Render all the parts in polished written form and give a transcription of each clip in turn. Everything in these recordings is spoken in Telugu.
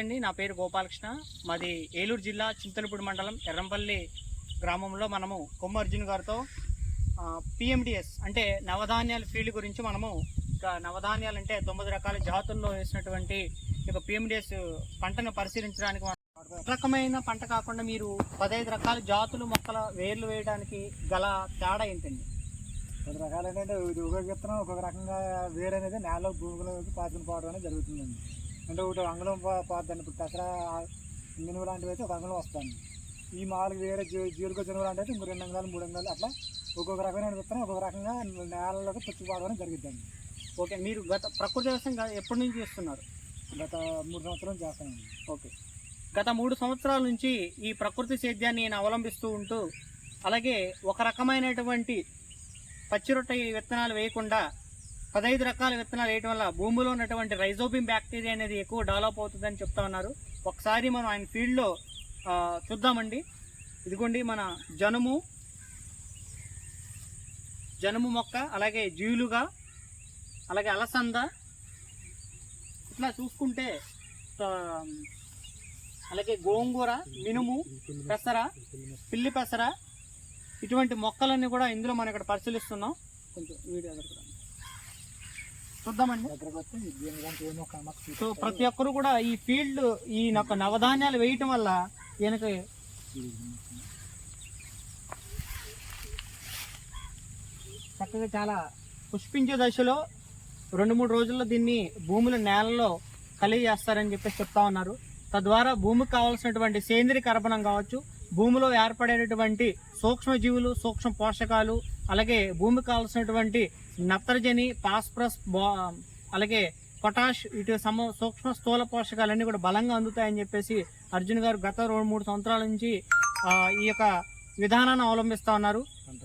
అండి, నా పేరు గోపాలకృష్ణ. మాది ఏలూరు జిల్లా చింతలపూడి మండలం ఎర్రంపల్లి గ్రామంలో మనము కొమ్మ అర్జున్ గారితో పిఎండిఎస్ అంటే నవధాన్యాల ఫీల్డ్ గురించి మనము నవధాన్యాలు అంటే 9 రకాల జాతుల్లో వేసినటువంటి ఇక పిఎండిఎస్ పంటను పరిశీలించడానికి రకమైన పంట కాకుండా మీరు 15 రకాల జాతులు మొక్కల వేర్లు వేయడానికి గల తేడా ఏంటండి? 10 రకాలు ఏంటంటే ఒక్కొక్క విత్తనం ఒక్కొక్క రకంగా వేరు అనేది నేలలో భూమిలోకి పాతుకుని పోవడం అనేది జరుగుతుందండి. అంటే ఒకటి అంగుళం పోద్దండి. ఇప్పుడు దసరా మినుము లాంటివి అయితే ఒక అంగుళం వస్తుంది. ఈ మామూలుగా వేరే జీలుగ జనువు లాంటివి అయితే ఇంకో 2 అంగాలు 3 అంగాలు అట్లా ఒక్కొక్క రకమైన విత్తనం ఒక్కొక్క రకంగా నేలలోకి పుచ్చిపోవడం అనేది జరుగుతుంది. ఓకే, మీరు ప్రకృతి వ్యవసాయం ఎప్పటి నుంచి చేస్తున్నారు? గత 3 సంవత్సరాలు చేస్తానండి. ఓకే, గత 3 సంవత్సరాల నుంచి ఈ ప్రకృతి సేద్యాన్ని నేను అవలంబిస్తూ ఉంటూ అలాగే ఒక రకమైనటువంటి పచ్చిరొట్ట విత్తనాలు వేయకుండా 15 రకాల విత్తనాలు వేయడం వల్ల భూమిలో ఉన్నటువంటి రైజోబియం బ్యాక్టీరియా అనేది ఎక్కువ డెవలప్ అవుతుందని చెప్తా ఉన్నారు. ఒకసారి మనం ఆయన ఫీల్డ్లో చూద్దామండి. ఇదిగోండి మన జనుము మొక్క, అలాగే జీలుగా, అలాగే అలసంద, ఇట్లా చూసుకుంటే అలాగే గోంగూర, మినుము, పెసర, పిల్లి పెసర, ఇటువంటి మొక్కలన్నీ కూడా ఇందులో మనం ఇక్కడ పరిశీలిస్తున్నాం. కొంచెం వీడియో చూద్దామండి. సో ప్రతి ఒక్కరు కూడా ఈ ఫీల్డ్ ఈ నవధాన్యాలు వేయటం వల్ల ఈయనకి చక్కగా చాలా పుష్పించే దశలో 2-3 రోజుల్లో దీన్ని భూమిలో నేలలో కలిగి చేస్తారని చెప్పేసి చెప్తా ఉన్నారు. తద్వారా భూమికి కావాల్సినటువంటి సేంద్రియ కర్బనం కావచ్చు, భూమిలో ఏర్పడేటటువంటి సూక్ష్మజీవులు, సూక్ష్మ పోషకాలు, అలాగే భూమికి కావాల్సినటువంటి నత్రజని, ఫాస్ఫరస్, అలాగే పొటాష్, ఇటు సూక్ష్మ స్థూల పోషకాలన్నీ కూడా బలంగా అందుతాయని చెప్పేసి అర్జున్ గారు గత 2-3 సంవత్సరాల నుంచి ఈ యొక్క విధానాన్ని అవలంబిస్తూ ఉన్నారు.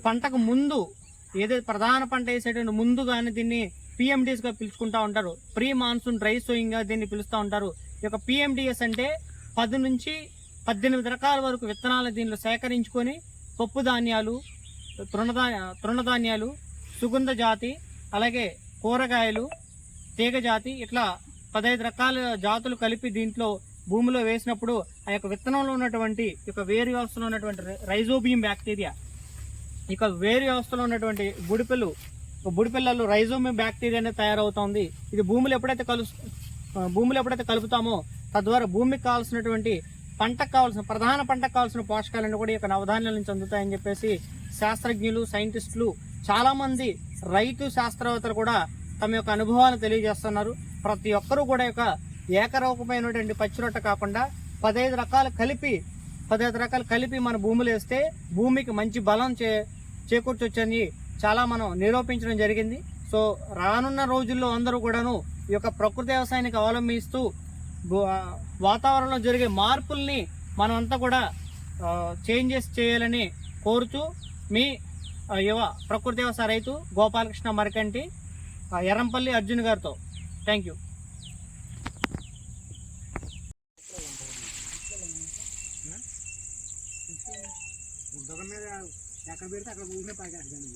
పంటకు ముందు ఏదైతే ప్రధాన పంట వేసేటువంటి ముందుగానే దీన్ని పిఎండిఎస్ గా పిలుచుకుంటా ఉంటారు. ప్రీ మాన్సూన్ డ్రై సోయింగ్ గా దీన్ని పిలుస్తూ ఉంటారు. ఈ యొక్క పిఎండిఎస్ అంటే 10 నుంచి 18 రకాల వరకు విత్తనాలు దీనిలో సేకరించుకొని పప్పు ధాన్యాలు, తృణధాన్యాలు, సుగంధ జాతి, అలాగే కూరగాయలు, తీగ జాతి, ఇట్లా 15 రకాల జాతులు కలిపి దీంట్లో భూమిలో వేసినప్పుడు ఆ యొక్క విత్తనంలో ఉన్నటువంటి ఇక వేరు వ్యవస్థలో ఉన్నటువంటి రైజోబియం బ్యాక్టీరియా, ఇక వేరు వ్యవస్థలో ఉన్నటువంటి బుడిపిల్లలు రైజోబియం బ్యాక్టీరియా అనేది తయారవుతుంది. ఇది భూమిలో ఎప్పుడైతే కలుపుతామో తద్వారా భూమికి కావాల్సినటువంటి ప్రధాన పంటకు కావాల్సిన పోషకాలన్నీ కూడా ఈ యొక్క నవధాన్యాల నుంచి అందుతాయని చెప్పేసి శాస్త్రజ్ఞులు, సైంటిస్టులు, చాలా మంది రైతు శాస్త్రవేత్తలు కూడా తమ యొక్క అనుభవాలను తెలియజేస్తున్నారు. ప్రతి ఒక్కరూ కూడా యొక్క ఏకరూపమైనటువంటి పచ్చిరొట్ట కాకుండా 15 రకాలు కలిపి మన భూమిలో వేస్తే భూమికి మంచి బలం చేకూర్చొచ్చని చాలా మనం నిరూపించడం జరిగింది. సో రానున్న రోజుల్లో అందరూ కూడాను ఈ యొక్క ప్రకృతి వ్యవసాయానికి అవలంబిస్తూ వాతావరణంలో జరిగే మార్పుల్ని మనమంతా కూడా చేంజెస్ చేయాలని కోరుతూ మీ యువ ప్రకృతి వ్యవసాయ రైతు గోపాలకృష్ణ మరికంటి, ఎర్రంపల్లి అర్జున్ గారితో. Thank you. ఎక్కడ పెడితే అక్కడ ఊరినే పాకేస్తాను.